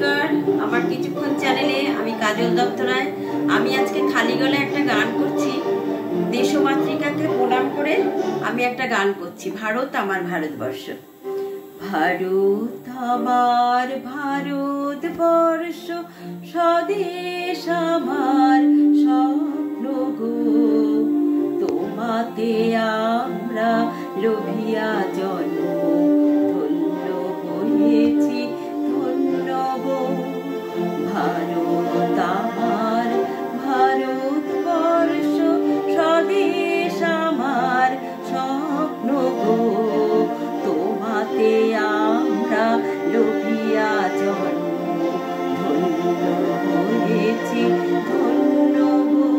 নমস্কার, আমার কিছুক্ষণ চ্যানেলে আমি কাজল দত্তরায়। আমি আজকে খালি গলায় একটা গান করছি। দেশমাতৃকাকে প্রণাম করে আমি একটা গান করছি। ভারত আমার ভারতবর্ষ। ভারত আমার ভারতবর্ষ, স্বদেশ আমার স্বপ্ন গো। তোমাতে আমরা লোভিয়া জন্ম, ধন্য হয়েছি ধন্য গো। ভারত আমার ভারতবর্ষ, স্বদেশ আমার স্বপ্ন গো। তোমাতে আমরা লোভিয়া জন্ম, ধন্য হয়েছি ধন্য গো।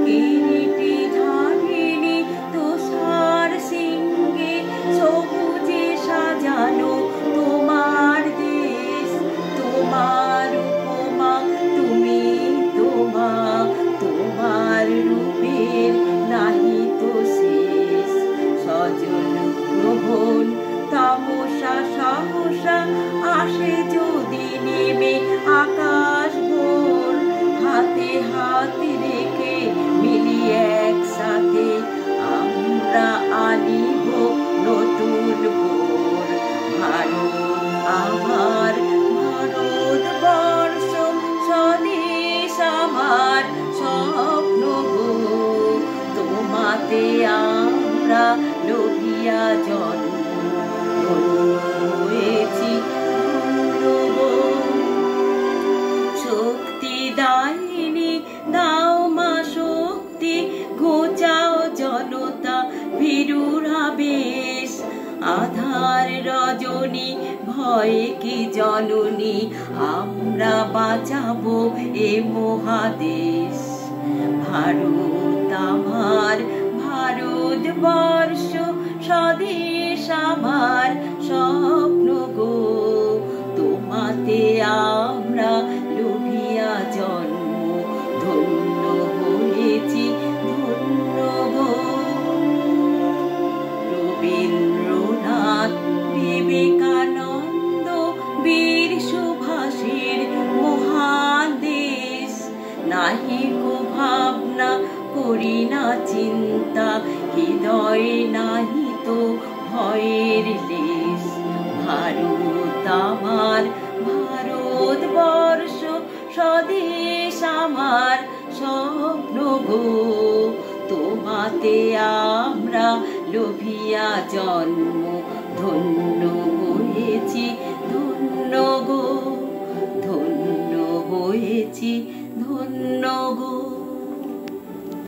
কিরিটি ধারিণী তুষার সিংহে, সবুজে সাজানো তোমার দেশ। তোমার উপমা তুমি তোমা, তোমার রূপের নাহি তো শেষ। সজল গ্রহণ তামসা সহসা আসে যদি নেমে আকাশ ভোর। হাতে হাত রেখে মিলি একসাথে আমরা আনিব নতুন ভোর। ভারত আমার ভারতবর্ষ, স্বদেশ আমার স্বপ্ন গো। তোমাতে আমরা লোভিয়া জন্ম, হয়েছি ধন্য গো। শক্তি দায়িনী দাও মা শক্তি, ঘোচাও জনতা ভীরুর আবেশ। আধার রজনী ভয়ে কি জননী, আমরা বাঁচাবো এ মহাদেশ। ভারত আমার ভারতবর্ষ, স্বদেশ আমার স্বপ্ন গো। তোমাতে আমরা লোভিয়া জন্ম, ধন্য হয়েছি ধন্য গো। রবীন্দ্রনাথ বিবেকানন্দ বীর সুভাষের মহান দেশ। নাহি গো ভাবনা করি না চিন্তা, হৃদয়ে নাহি তো ভয়ের লেশ। ভারত আমার ভারতবর্ষ, স্বদেশ আমার স্বপ্ন গো। তোমাতে আমরা লোভিয়া জন্ম, ধন্য হয়েছি ধন্য গো। ধন্য হয়েছি ধন্য গো।